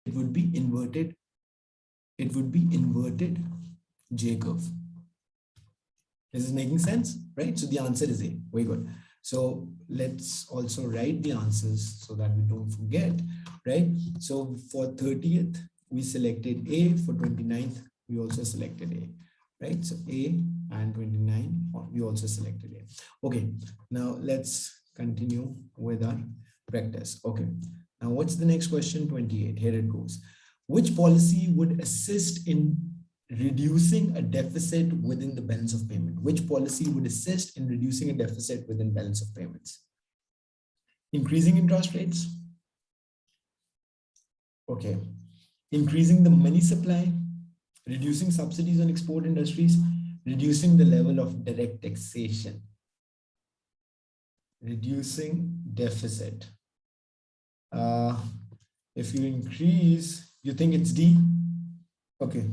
it would be inverted. It would be inverted J curve. Is this making sense? Right? So the answer is A. Very good. So let's also write the answers so that we don't forget, right? So for 30th, we selected A. For 29th, we also selected A, right? So A and 29, we also selected A. Okay, now let's continue with our practice. Okay, now what's the next question? 28, here it goes. Which policy would assist in reducing a deficit within the balance of payment? Which policy would assist in reducing a deficit within balance of payments? Increasing interest rates. Okay. Increasing the money supply, reducing subsidies on export industries, reducing the level of direct taxation, reducing deficit. If you increase, you think it's D? Okay.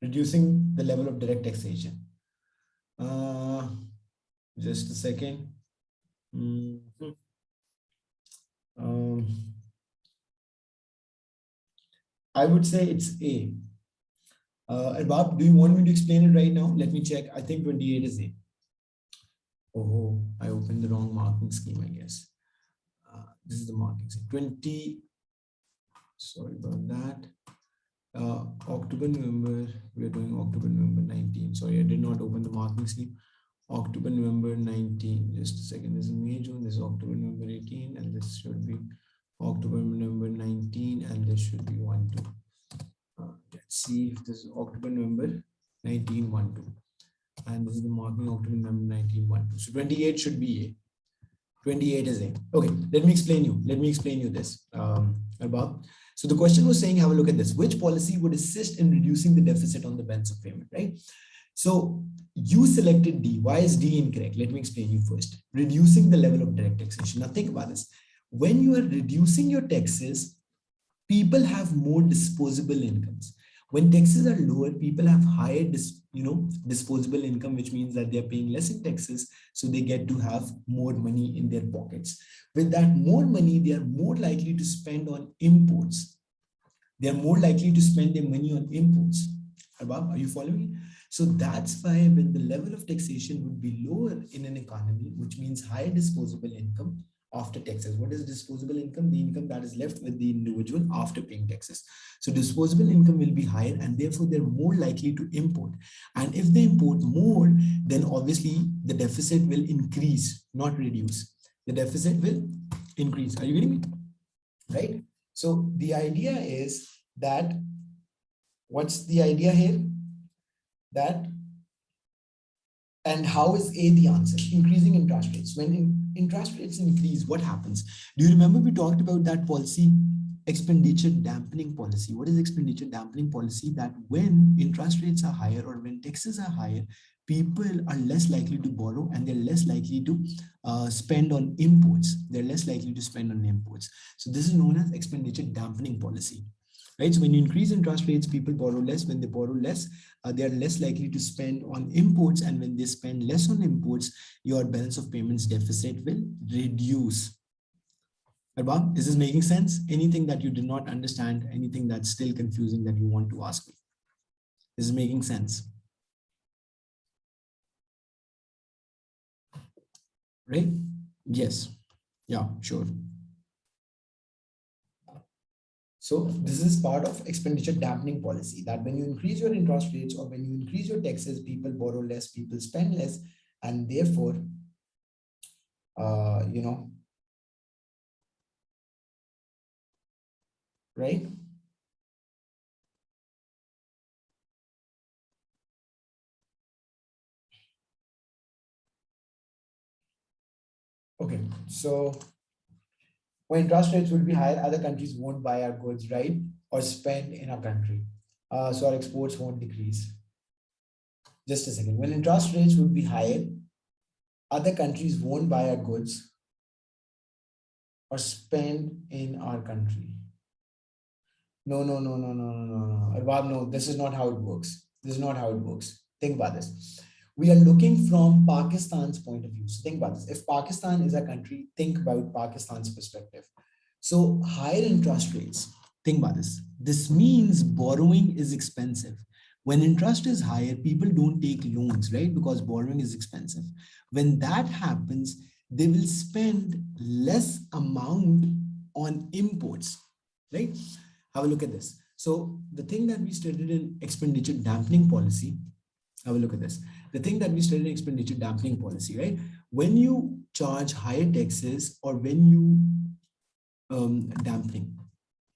Reducing the level of direct taxation. Just a second. I would say it's A. Arbab, do you want me to explain it right now? Let me check. I think 28 is A. Oh, I opened the wrong marking scheme, I guess. This is the marking scheme. 20. Sorry about that. October, November, we are doing October, November 19. Sorry, I did not open the marking scheme. October, November 19. Just a second. This is May, June. This is October, November 18. And this should be October, November 19. And this should be 1, 2. Let's see if this is October, November 19, 1, 2. And this is the marking October, November 19, 1, 2. So 28 should be A. 28 is A. Okay, let me explain you this, Arbab. So the question was saying, have a look at this. Which policy would assist in reducing the deficit on the balance of payment, right? So you selected D. Why is D incorrect? Let me explain you first. Reducing the level of direct taxation. Now think about this. When you are reducing your taxes, people have more disposable incomes. When taxes are lower, people have higher disposable income, which means that they're paying less in taxes, so they get to have more money in their pockets. With that more money, they are more likely to spend on imports. They are more likely to spend their money on imports. Arbab, are you following? So that's why when the level of taxation would be lower in an economy, which means higher disposable income after taxes. What is disposable income? The income that is left with the individual after paying taxes. So disposable income will be higher, and therefore they're more likely to import. And if they import more, then obviously the deficit will increase, not reduce. The deficit will increase. Are you getting me? Right? So the idea is that, what's the idea here? That, and how is A the answer? Increasing interest rates. When interest rates increase, what happens? Do you remember we talked about that policy, expenditure dampening policy? What is expenditure dampening policy? That when interest rates are higher or when taxes are higher, people are less likely to borrow and they're less likely to spend on imports. They're less likely to spend on imports. So this is known as expenditure dampening policy. Right? So when you increase interest rates, people borrow less. When they borrow less, they are less likely to spend on imports. And when they spend less on imports, your balance of payments deficit will reduce. Arbab, is this making sense? Anything that you did not understand, anything that's still confusing that you want to ask me? Is this making sense? Right? Yes. Yeah, sure. So this is part of expenditure dampening policy, that when you increase your interest rates or when you increase your taxes, people borrow less, people spend less, and therefore, right? Okay, so when interest rates will be higher, other countries won't buy our goods, right? Or spend in our country. So our exports won't decrease. Just a second. When interest rates would be higher, other countries won't buy our goods or spend in our country. No. Arbab, no, this is not how it works. This is not how it works. Think about this. We are looking from Pakistan's point of view. So think about this. If Pakistan is a country, think about Pakistan's perspective. So higher interest rates Think about this. This means borrowing is expensive. When interest is higher, people don't take loans, right? Because borrowing is expensive. When that happens, they will spend less amount on imports, right? Have a look at this. So the thing that we studied in expenditure dampening policy, have a look at this. The thing that we studied in expenditure dampening policy, right? When you charge higher taxes or when you dampening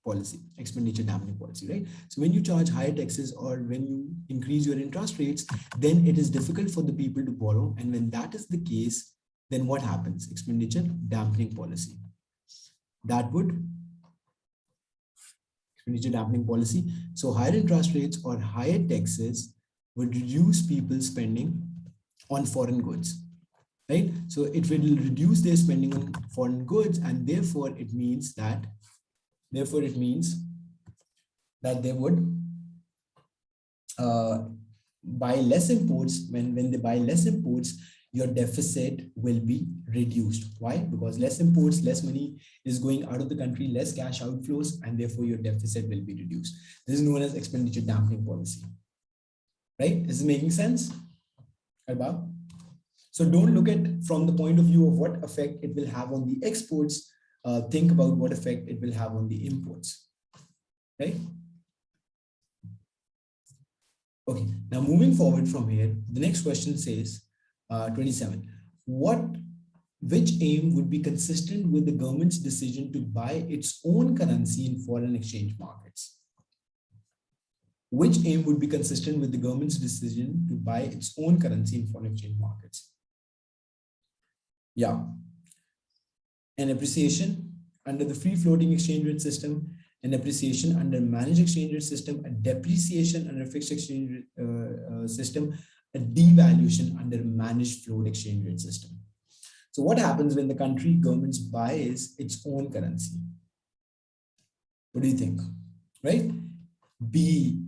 policy, expenditure dampening policy, right? So when you charge higher taxes or when you increase your interest rates, then it is difficult for the people to borrow. And when that is the case, then what happens? Expenditure dampening policy. That would expenditure dampening policy. So higher interest rates or higher taxes would reduce people's spending on foreign goods, right? So it will reduce their spending on foreign goods, and therefore it means that they would buy less imports. When they buy less imports, your deficit will be reduced. Why? Because less imports, less money is going out of the country, less cash outflows, and therefore your deficit will be reduced. This is known as expenditure dampening policy, right? Is it making sense? Arbab? So don't look at from the point of view of what effect it will have on the exports. Think about what effect it will have on the imports, right? Okay, now moving forward from here, the next question says 27. Which aim would be consistent with the government's decision to buy its own currency in foreign exchange markets? Which aim would be consistent with the government's decision to buy its own currency in foreign exchange markets? Yeah, an appreciation under the free floating exchange rate system, an appreciation under managed exchange rate system, a depreciation under fixed exchange system, a devaluation under managed float exchange rate system. So what happens when the country government buys its own currency? What do you think? Right? B,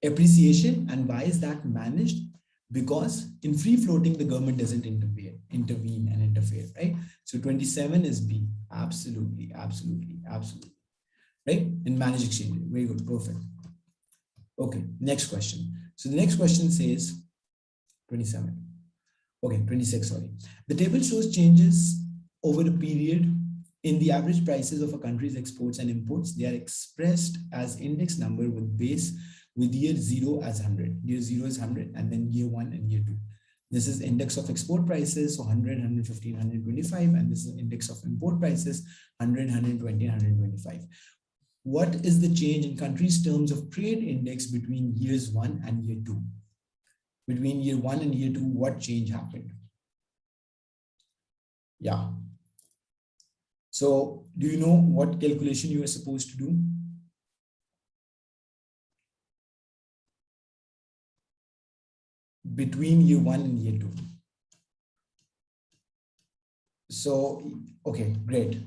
appreciation. And why is that managed? Because in free floating, the government doesn't intervene and interfere, right? So 27 is B. Absolutely. Right? In managed exchange. Very good. Perfect. Okay. Next question. So the next question says 27. Okay, 26, sorry. The table shows changes over a period in the average prices of a country's exports and imports. They are expressed as index number with base with year 0 as 100. Year 0 is 100 and then year 1 and year 2. This is index of export prices, so 100, 115, 125, and this is index of import prices, 100, 120, 125. What is the change in countries' terms of trade index between years 1 and year 2? Between year 1 and year 2, what change happened? Yeah. So do you know what calculation you are supposed to do? Between year 1 and year 2. So, okay, great.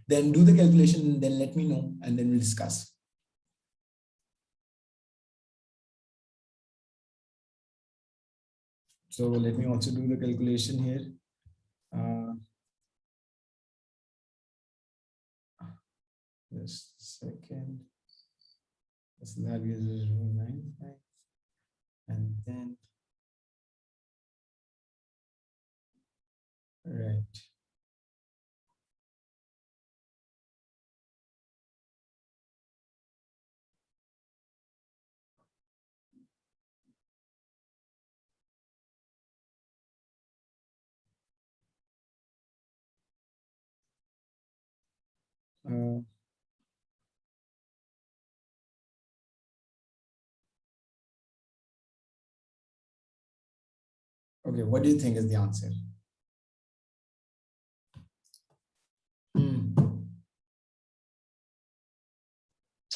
Then do the calculation and then let me know and then we'll discuss. So let me also do the calculation here. Just a second. This value is 0.95. And then, right. Okay, what do you think is the answer?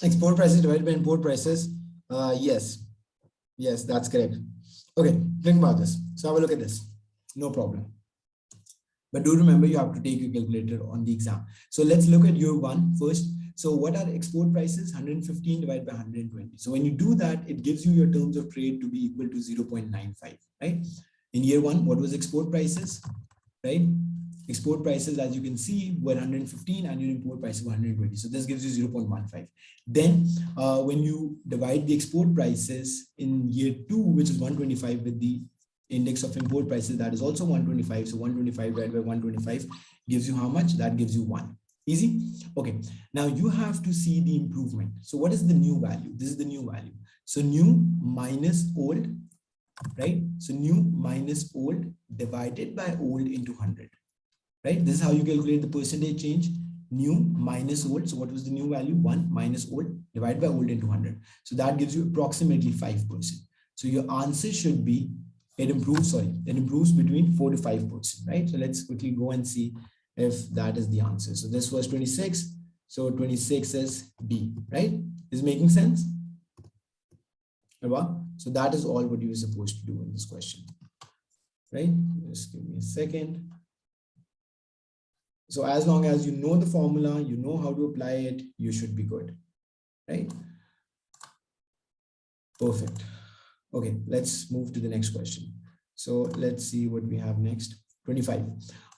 Export prices divided by import prices. Yes, that's correct. Okay, think about this. So have a look at this. No problem. But do remember you have to take your calculator on the exam. So let's look at year 1 first. So what are export prices? 115 divided by 120. So when you do that, it gives you your terms of trade to be equal to 0.95, right? In year 1, what was export prices, right? Export prices, as you can see, were 115 and your import price is 120. So this gives you 0.15. Then when you divide the export prices in year 2, which is 125, with the index of import prices, that is also 125. So 125 divided by 125 gives you how much? That gives you 1. Easy. Okay. Now you have to see the improvement. So what is the new value? This is the new value. So new minus old, right? So new minus old divided by old into 100. Right? This is how you calculate the percentage change. New minus old. So what was the new value? 1 minus old divided by old into 100. So that gives you approximately 5%. So your answer should be, it improves between 4 to 5%, right? So let's quickly go and see if that is the answer. So this was 26. So 26 is D, right? Is making sense? So that is all what you were supposed to do in this question, right? Just give me a second. So as long as you know the formula, you know how to apply it, you should be good, right? Perfect. Okay, let's move to the next question. So let's see what we have next. 25.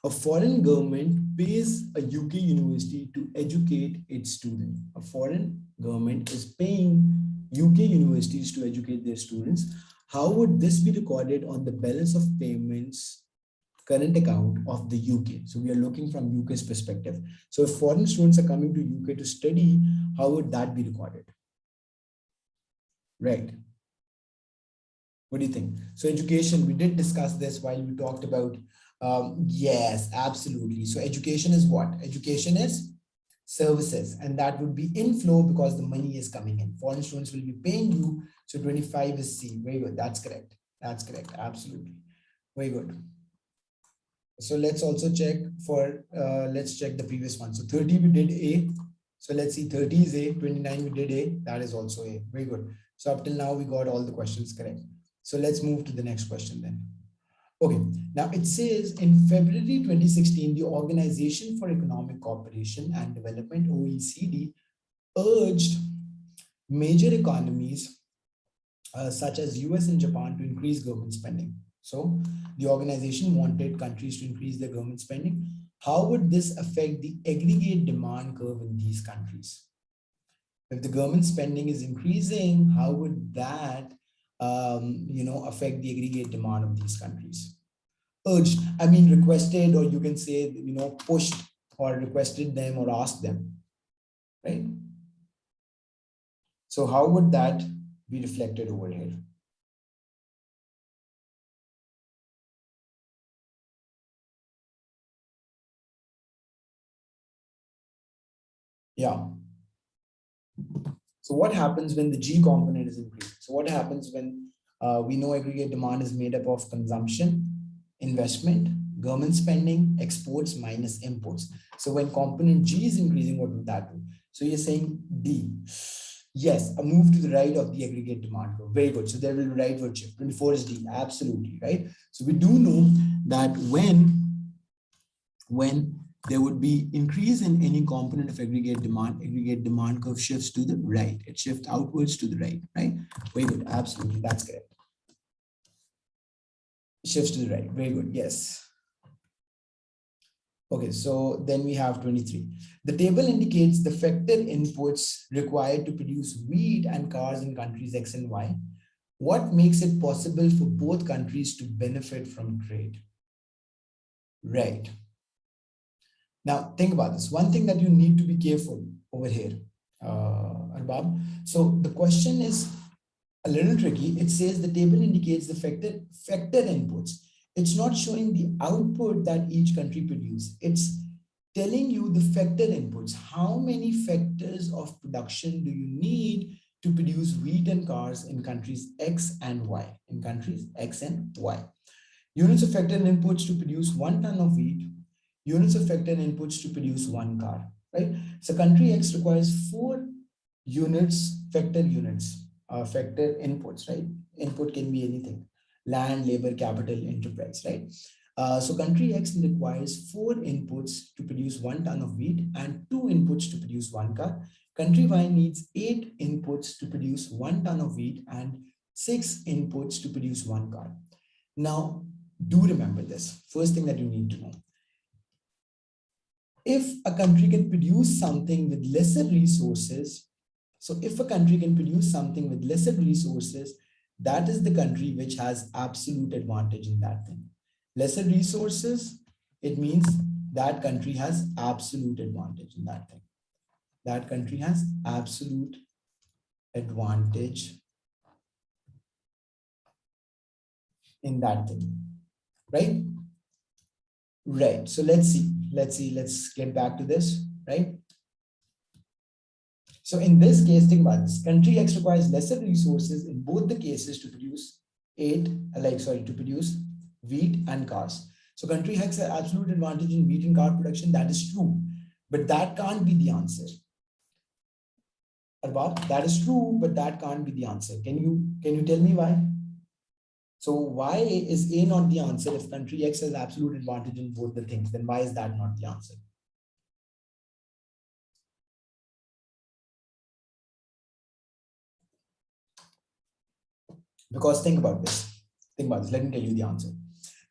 A foreign government pays a UK university to educate its students. A foreign government is paying UK universities to educate their students. How would this be recorded on the balance of payments current account of the UK? So we are looking from UK's perspective. So if foreign students are coming to UK to study, how would that be recorded? Right. What do you think? So education, we did discuss this while we talked about, yes, absolutely. So education is what? Education is services, and that would be inflow because the money is coming in. Foreign students will be paying you. So 25 is C. Very good. That's correct. That's correct. Absolutely. Very good. So let's also check for, let's check the previous one. So 30 we did A. So let's see, 30 is A, 29 we did A. That is also A. Very good. So up till now we got all the questions correct. So let's move to the next question then. Okay, now it says in February 2016, the Organization for Economic Cooperation and Development, OECD, urged major economies such as US and Japan to increase government spending. So the organization wanted countries to increase their government spending. How would this affect the aggregate demand curve in these countries? If the government spending is increasing, how would that affect the aggregate demand of these countries? Urged, I mean requested, or you can say, pushed or requested them or asked them, right? So how would that be reflected over here? Yeah. So what happens when the G component is increased? So what happens when we know aggregate demand is made up of consumption, investment, government spending, exports minus imports. So when component G is increasing, what would that do? So you're saying D. Yes, a move to the right of the aggregate demand curve. Very good. So there will be rightward shift. 24 is D. Absolutely, right? So we do know that when there would be increase in any component of aggregate demand curve shifts to the right. It shifts outwards to the right, right? Very good. Absolutely. That's correct. Shifts to the right. Very good. Yes. Okay, so then we have 23. The table indicates the factor inputs required to produce wheat and cars in countries X and Y. What makes it possible for both countries to benefit from trade? Right. Now, think about this. One thing that you need to be careful over here, Arbab. So the question is a little tricky. It says the table indicates the factor inputs. It's not showing the output that each country produces. It's telling you the factor inputs. How many factors of production do you need to produce wheat and cars in countries X and Y? In countries X and Y. Units of factor inputs to produce 1 ton of wheat, units of factor inputs to produce 1 car, right? So country X requires 4 units, factor inputs, right? Input can be anything: land, labor, capital, enterprise, right? So country X requires 4 inputs to produce 1 ton of wheat and 2 inputs to produce 1 car. Country Y needs 8 inputs to produce 1 ton of wheat and 6 inputs to produce 1 car. Now, do remember this. First thing that you need to know. if a country can produce something with lesser resources, so if a country can produce something with lesser resources, that is the country which has absolute advantage in that thing. Lesser resources, it means that country has absolute advantage in that thing. That country has absolute advantage in that thing, right? Right. So let's get back to this, right? So in this case, think about this. Country X requires lesser resources in both the cases to produce to produce wheat and cars. So country X has absolute advantage in wheat and car production. That is true, but that can't be the answer. Arbab, that is true, but that can't be the answer. Can you tell me why? So why is A not the answer? If country X has absolute advantage in both the things, then why is that not the answer? Because think about this. Think about this. Let me tell you the answer.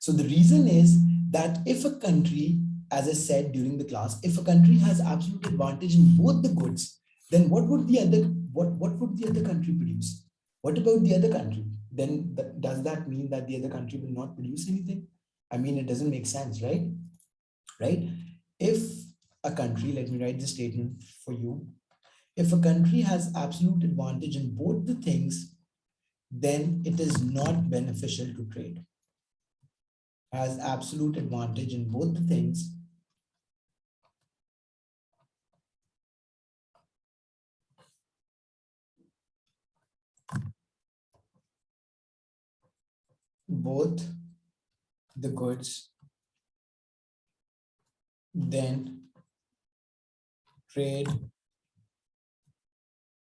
So the reason is that if a country, as I said during the class, if a country has absolute advantage in both the goods, then what would the other country produce? What about the other country? Then does that mean that the other country will not produce anything? I mean, it doesn't make sense, right? Right? If a country, let me write the statement for you. If a country has absolute advantage in both the things, then it is not beneficial to trade. Has absolute advantage in both the things, both the goods, then trade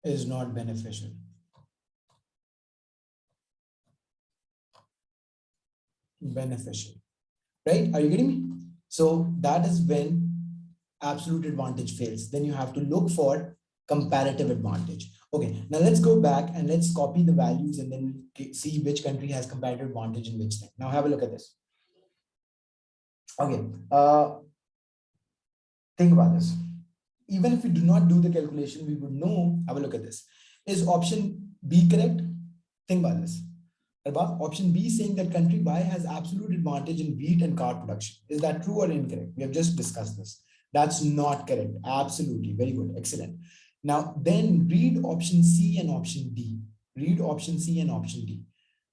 is not beneficial. Beneficial, right? Are you getting me? So that is when absolute advantage fails. Then you have to look for comparative advantage. Okay, now let's go back and let's copy the values and then see which country has comparative advantage in which thing. Now have a look at this. Okay, think about this. Even if we do not do the calculation, we would know. Have a look at this. Is option B correct? Think about this. Above, option B saying that country Y has absolute advantage in wheat and car production. Is that true or incorrect? We have just discussed this. That's not correct. Absolutely. Very good. Excellent. Now, then read option C and option D. Read option C and option D.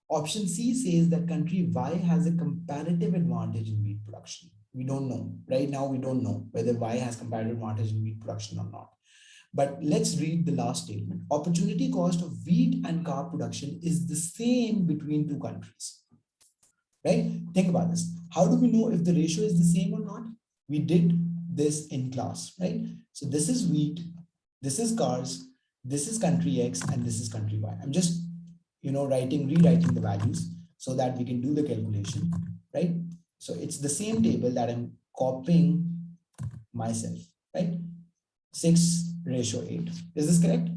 Option C says that country Y has a comparative advantage in wheat production. We don't know. Right now, we don't know whether Y has comparative advantage in wheat production or not. But let's read the last statement. Opportunity cost of wheat and car production is the same between two countries. Right? Think about this. How do we know if the ratio is the same or not? We did this in class, right? So this is wheat, this is cars, this is country X, and this is country Y. I'm just, rewriting the values so that we can do the calculation, right? So it's the same table that I'm copying myself, right? 6:8. Is this correct?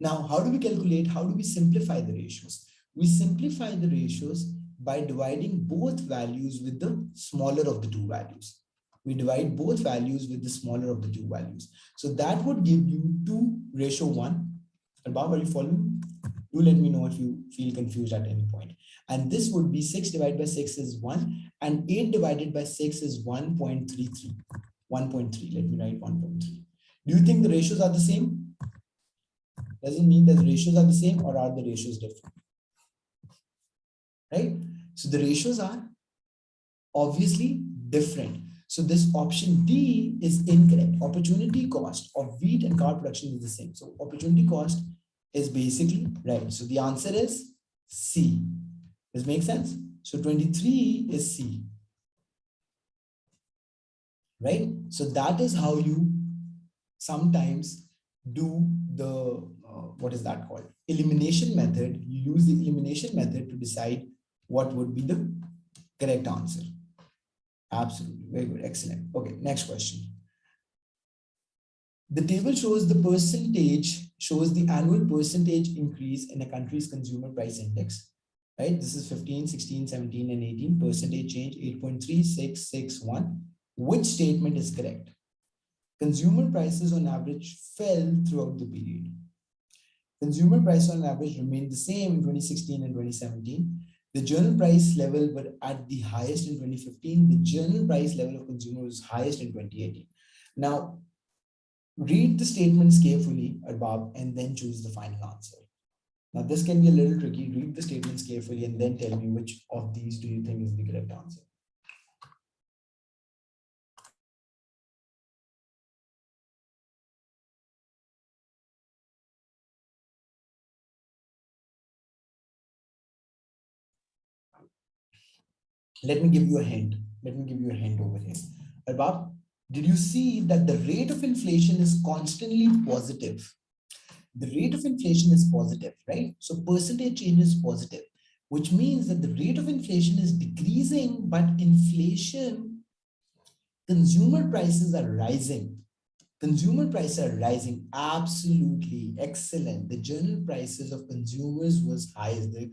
Now, how do we calculate? How do we simplify the ratios? We simplify the ratios by dividing both values with the smaller of the two values. We divide both values with the smaller of the two values. So that would give you 2:1. Albab, are you following? Do let me know if you feel confused at any point. And this would be 6 divided by 6 is 1, and 8 divided by 6 is 1.33. 1.3. Let me write 1.3. Do you think the ratios are the same? Does it mean that the ratios are the same, or are the ratios different? Right? So the ratios are obviously different. So this option D is incorrect. Opportunity cost of wheat and car production is the same. So opportunity cost is basically right. So the answer is C. Does it make sense? So 23 is C. Right? So that is how you sometimes do the, what is that called? Elimination method. You use the elimination method to decide what would be the correct answer. Absolutely. Very good. Excellent. Okay. Next question. The table shows the annual percentage increase in a country's consumer price index. Right? This is 15, 16, 17, and 18. Percentage change 8.3661. Which statement is correct? Consumer prices on average fell throughout the period. Consumer price on average remained the same in 2016 and 2017. The journal price level were at the highest in 2015. The journal price level of consumer was highest in 2018. Now, read the statements carefully above and then choose the final answer. Now, this can be a little tricky. Read the statements carefully and then tell me which of these do you think is the correct answer. Let me give you a hint. Let me give you a hint over here. Arbab, did you see that the rate of inflation is constantly positive? The rate of inflation is positive, right? So percentage change is positive, which means that the rate of inflation is decreasing, but inflation, consumer prices are rising. Consumer prices are rising. Absolutely excellent. The journal prices of consumers was highest. The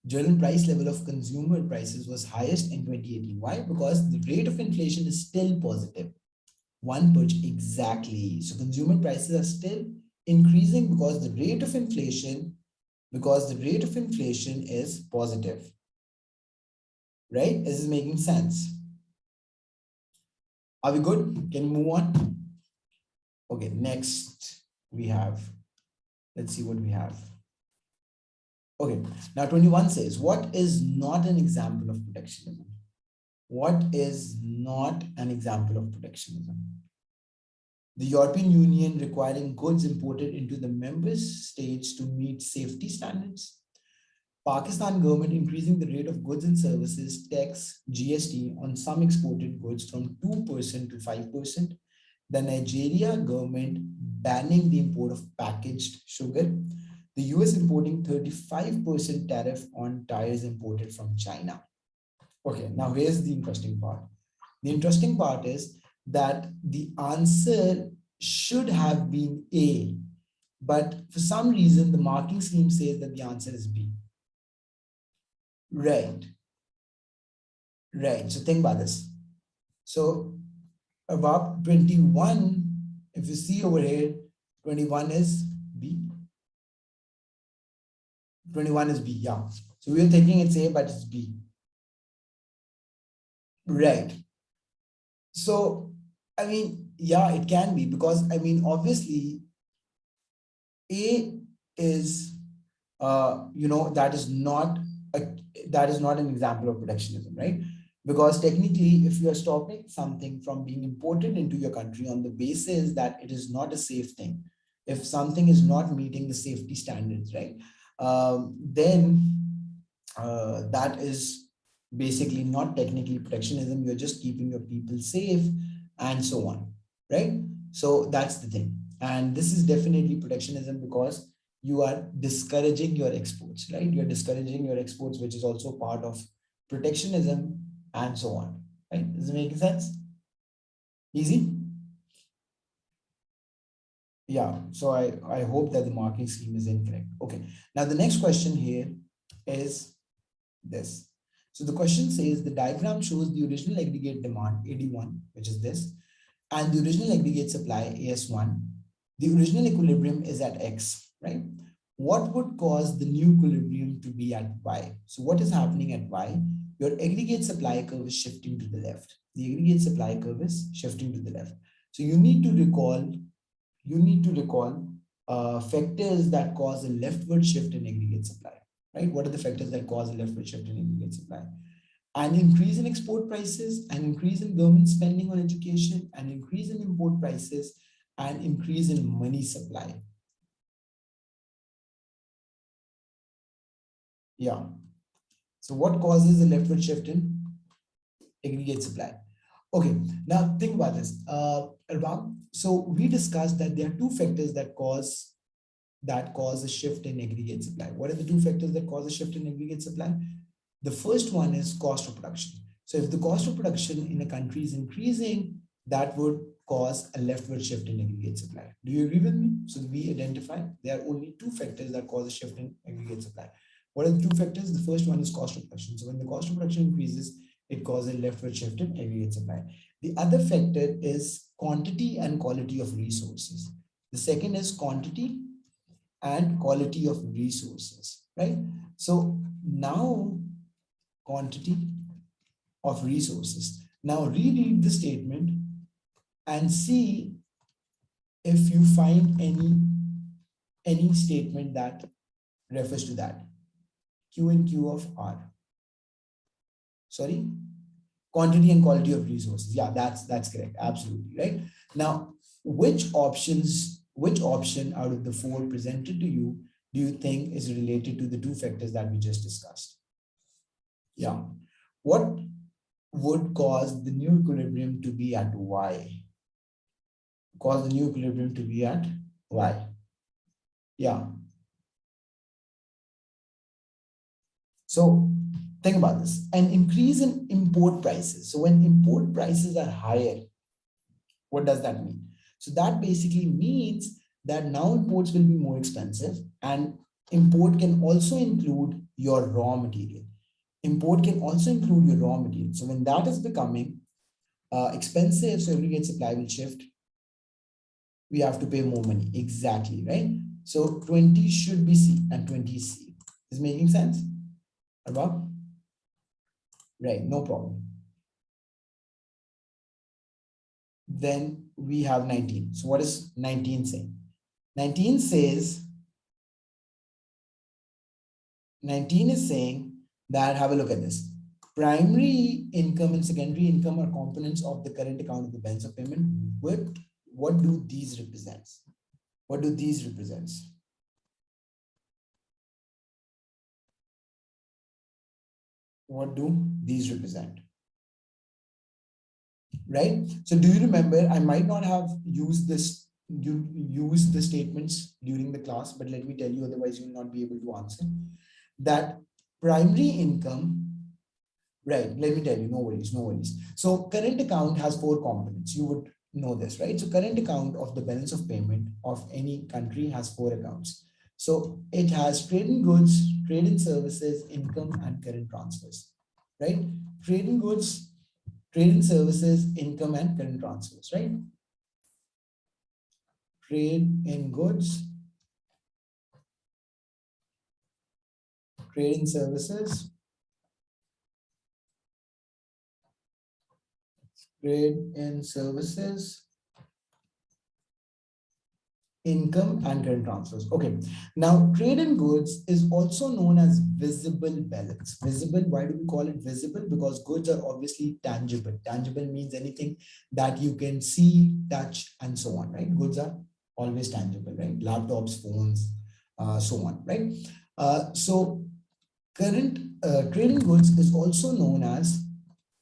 journal price level of consumer prices was highest in 2018. Why? Because the rate of inflation is still positive. One perch exactly. So consumer prices are still increasing because the rate of inflation is positive. Right? Is this making sense? Are we good? Can we move on? Okay, next we have, let's see what we have. Okay, now 21 says, what is not an example of protectionism? What is not an example of protectionism? The European Union requiring goods imported into the member states to meet safety standards. Pakistan government increasing the rate of goods and services tax GST on some exported goods from 2% to 5%. The Nigeria government banning the import of packaged sugar. The US importing 35% tariff on tires imported from China. Okay, now here's the interesting part. The interesting part is that the answer should have been A, but for some reason, the marking scheme says that the answer is B. Right. Right. So think about this. So about 21, if you see over here, 21 is B. 21 is B, yeah. So we were thinking it's A, but it's B. Right. So, I mean, yeah, it can be because, I mean, obviously, A is, that is not an example of protectionism, right? Because technically, if you are stopping something from being imported into your country on the basis that it is not a safe thing, if something is not meeting the safety standards, right, then that is basically not technically protectionism. You're just keeping your people safe and so on, right? So that's the thing. And this is definitely protectionism because you are discouraging your exports, right? You're discouraging your exports, which is also part of protectionism and so on, right? Does it make sense? Easy? Yeah, so I hope that the marking scheme is incorrect. Okay, now the next question here is this. So the question says the diagram shows the original aggregate demand, AD1, which is this, and the original aggregate supply, AS1. The original equilibrium is at X, right? What would cause the new equilibrium to be at Y? So what is happening at Y? Your aggregate supply curve is shifting to the left. The aggregate supply curve is shifting to the left. So you need to recall factors that cause a leftward shift in aggregate supply, right? What are the factors that cause a leftward shift in aggregate supply? An increase in export prices, an increase in government spending on education, an increase in import prices, and increase in money supply. Yeah. So what causes the leftward shift in aggregate supply? Okay, now think about this. So we discussed that there are two factors that cause a shift in aggregate supply. What are the two factors that cause a shift in aggregate supply? The first one is cost of production. So if the cost of production in a country is increasing, that would cause a leftward shift in aggregate supply. Do you agree with me? So we identify there are only two factors that cause a shift in aggregate supply. What are the two factors? The first one is cost of production. So when the cost of production increases, it causes a leftward shift in aggregate supply. The other factor is quantity and quality of resources. The second is quantity and quality of resources, right? So now quantity of resources. Now reread the statement and see if you find any statement that refers to that. Q and Q of R. Sorry, quantity and quality of resources. Yeah, that's correct. Absolutely right. Now, which option out of the four presented to you do you think is related to the two factors that we just discussed? Yeah. What would cause the new equilibrium to be at Y? Cause the new equilibrium to be at Y. Yeah. So think about this. An increase in import prices. So when import prices are higher, what does that mean? So that basically means that now imports will be more expensive, and import can also include your raw material. Import can also include your raw material. So when that is becoming expensive, so aggregate supply will shift. We have to pay more money. Exactly, right? So 20 should be C and 20 is C. Is making sense? Above? Right, no problem. Then we have 19. So what is 19 saying? 19 says, 19 is saying that, have a look at this. Primary income and secondary income are components of the current account of the balance of payment. What do these represent? What do these represent? What do these represent? Right? So do you remember, I might not have used this, you use the statements during the class, but let me tell you, otherwise you will not be able to answer. That primary income, right? Let me tell you, no worries, no worries. So current account has four components. You would know this, right? So current account of the balance of payment of any country has four accounts. So it has trade in goods, trade in services, income, and current transfers, right? Trade in goods, trade in services, income, and current transfers, right? Trade in goods, trade in services, trade in services, income, and current transfers. Okay. Now, trade in goods is also known as visible balance. Visible, why do we call it visible? Because goods are obviously tangible. Tangible means anything that you can see, touch, and so on, right? Goods are always tangible, right? Laptops, phones, so on, right? So current trade in goods is also known as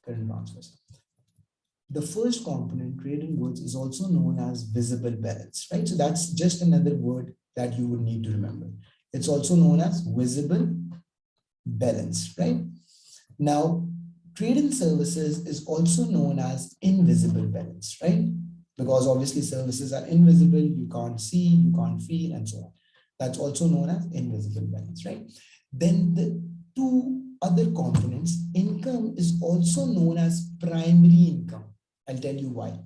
current transfers. The first component, trade in goods, is also known as visible balance, right? So that's just another word that you would need to remember. It's also known as visible balance, right? Now, trade in services is also known as invisible balance, right? Because obviously services are invisible, you can't see, you can't feel, and so on. That's also known as invisible balance, right? Then the two other components, income is also known as primary income. I'll tell you why.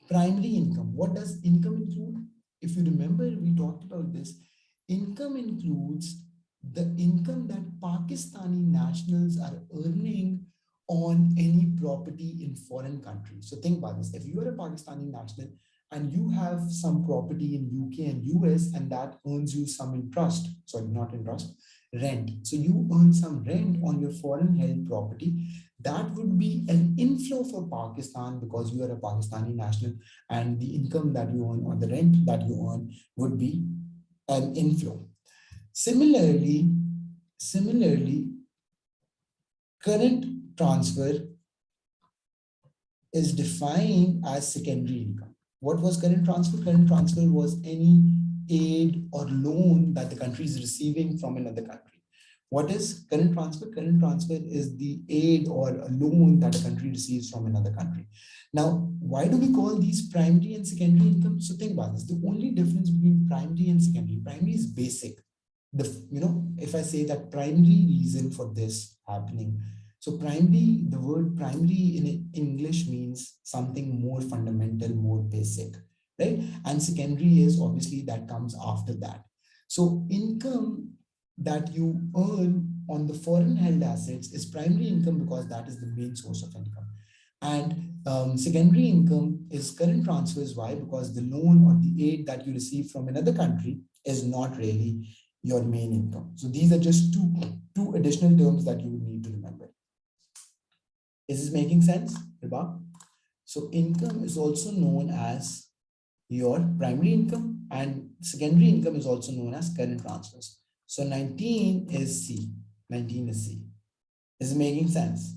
Primary income. What does income include? If you remember, we talked about this. Income includes the income that Pakistani nationals are earning on any property in foreign countries. So think about this. If you are a Pakistani national and you have some property in UK and US and that earns you some interest, sorry, not interest, rent. So you earn some rent on your foreign held property. That would be an inflow for Pakistan because you are a Pakistani national and the income that you earn or the rent that you earn would be an inflow. Similarly, current transfer is defined as secondary income. What was current transfer? Current transfer was any aid or loan that the country is receiving from another country. What is current transfer? Current transfer is the aid or a loan that a country receives from another country. Now, why do we call these primary and secondary income? So think about this. The only difference between primary and primary is basic. If I say that primary reason for this happening, So primary, the word primary in English means something more fundamental, more basic, right? And secondary is obviously that comes after that. So income that you earn on the foreign held assets is primary income because that is the main source of income. And secondary income is current transfers. Why? Because the loan or the aid that you receive from another country is not really your main income. So these are just two additional terms that you would need to remember. Is this making sense, Riba? So income is also known as your primary income, and secondary income is also known as current transfers. So 19 is C. 19 is C. Is it making sense?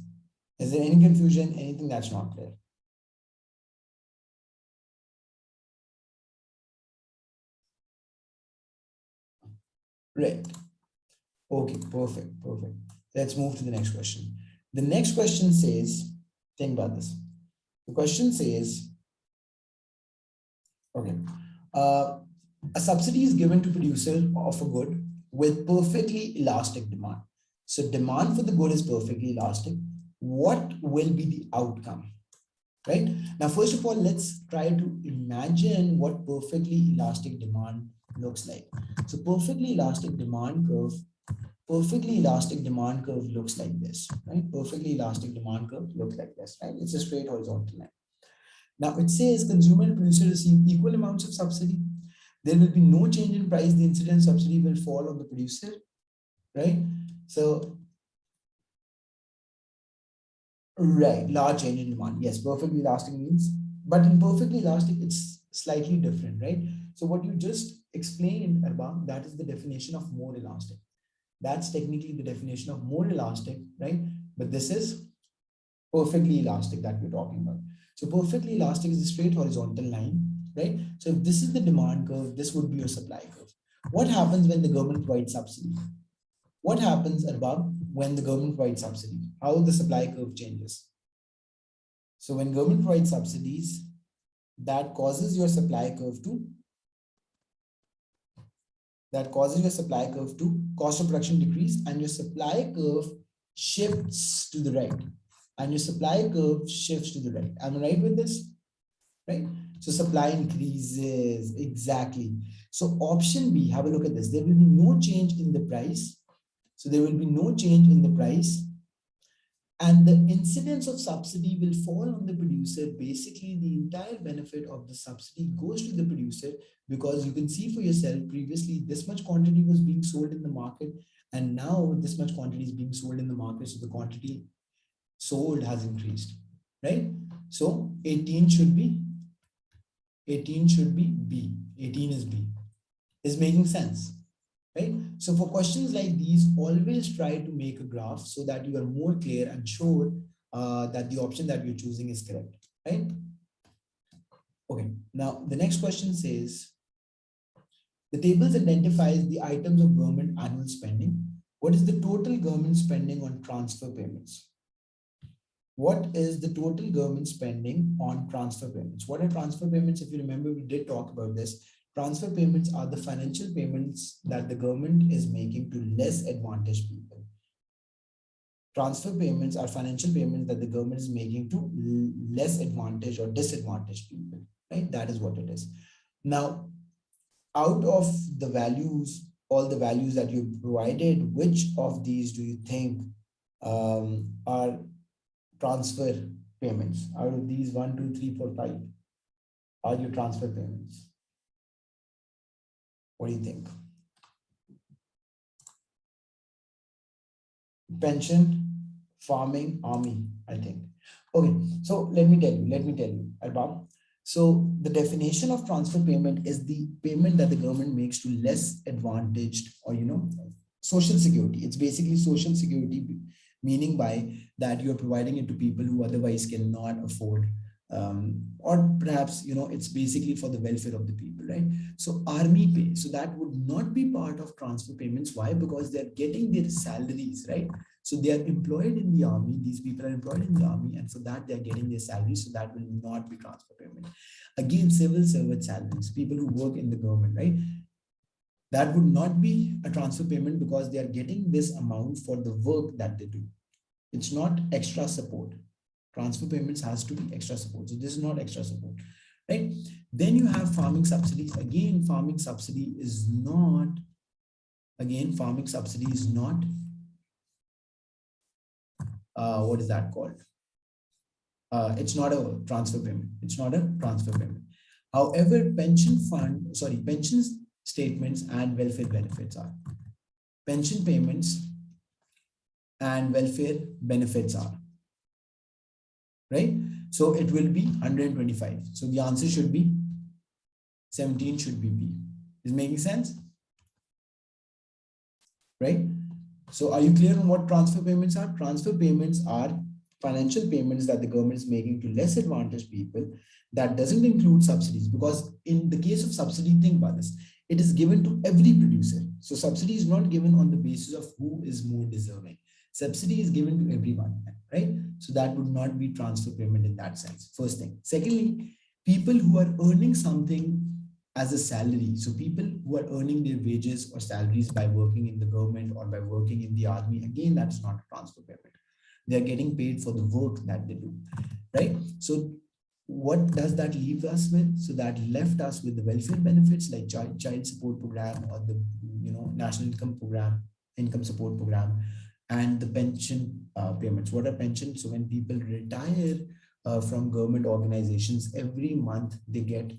Is there any confusion? Anything that's not clear? Right. Okay, perfect, perfect. Let's move to the next question. The next question says, think about this. The question says, okay, a subsidy is given to producer of a good with perfectly elastic demand. So demand for the good is perfectly elastic. What will be the outcome? Right? Now, first of all, let's try to imagine what perfectly elastic demand looks like. So perfectly elastic demand curve looks like this, right? Perfectly elastic demand curve looks like this, right? It's a straight horizontal line. Now it says consumer and producer receive equal amounts of subsidy. There will be no change in price. The incident subsidy will fall on the producer, right? So, right, large change in demand. Yes, perfectly elastic means, but in perfectly elastic, it's slightly different, right? So what you just explained about, that is the definition of more elastic. That's technically the definition of more elastic, right? But this is perfectly elastic that we're talking about. So perfectly elastic is a straight horizontal line, right? So if this is the demand curve, this would be your supply curve. What happens when the government provides subsidy? What happens above when the government provides subsidy? How the supply curve changes? So when government provides subsidies, that causes your supply curve to cost of production decrease, and your supply curve shifts to the right. And your supply curve shifts to the right. Am I right with this? Right? So supply increases, exactly. So option B, have a look at this. There will be no change in the price. So there will be no change in the price. And the incidence of subsidy will fall on the producer. Basically, the entire benefit of the subsidy goes to the producer, because you can see for yourself, previously this much quantity was being sold in the market, and now this much quantity is being sold in the market. So the quantity sold has increased, right? So 18 should be B. 18 is B. Is making sense, right? So for questions like these, always try to make a graph so that you are more clear and sure that the option that you're choosing is correct, right? Okay, now the next question says, the tables identifies the items of government annual spending. What is the total government spending on transfer payments? What is the total government spending on transfer payments? What are transfer payments? If you remember, we did talk about this. Transfer payments are the financial payments that the government is making to less advantaged people. Transfer payments are financial payments that the government is making to less advantaged or disadvantaged people, right? That is what it is. Now, out of the values, all the values that you provided, which of these do you think are transfer payments? Out of these 1, 2, 3, 4, 5 are your transfer payments? What do you think? Pension, farming, army, I think. Okay, so let me tell you, Arbab. So the definition of transfer payment is the payment that the government makes to less advantaged, or social security. It's basically social security, meaning by that you're providing it to people who otherwise cannot afford, or perhaps it's basically for the welfare of the people, right? So army pay, so that would not be part of transfer payments. Why? Because they're getting their salaries, right? So they are employed in the army. These people are employed in the army, and for that they're getting their salaries. So that will not be transfer payment. Again, civil servant salaries, people who work in the government, right? That would not be a transfer payment because they are getting this amount for the work that they do. It's not extra support. Transfer payments has to be extra support. So this is not extra support, right? Then you have farming subsidies. Again, farming subsidy is not, what is that called? It's not a transfer payment. It's not a transfer payment. However, pension statements and welfare benefits are. Pension payments and welfare benefits are, right? So it will be 125. So the answer should be 17 should be B. Is making sense? Right? So are you clear on what transfer payments are? Transfer payments are financial payments that the government is making to less advantaged people. That doesn't include subsidies, because in the case of subsidy, think about this, it is given to every producer. So subsidy is not given on the basis of who is more deserving. Subsidy is given to everyone, right? So that would not be transfer payment in that sense. First thing. Secondly, people who are earning something as a salary. So people who are earning their wages or salaries by working in the government or by working in the army, again, that's not a transfer payment. They're getting paid for the work that they do, right? So what does that leave us with? So that left us with the welfare benefits like child support program, or the national income support program, and the pension payments. What are pensions? So when people retire from government organizations, every month they get,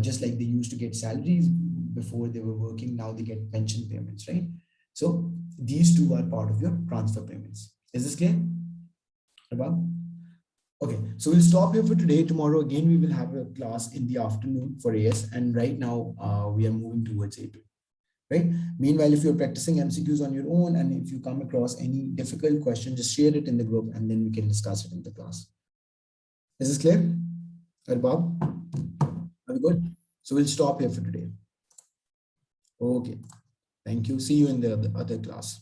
just like they used to get salaries before they were working, now they get pension payments, right? So these two are part of your transfer payments. Is this clear? Okay, so we'll stop here for today. Tomorrow again we will have a class in the afternoon for AS, and right now we are moving towards A2. Right? Meanwhile, if you're practicing MCQs on your own, and if you come across any difficult question, just share it in the group and then we can discuss it in the class. Is this clear? Bob? Are we good? So we'll stop here for today. Okay. Thank you. See you in the other class.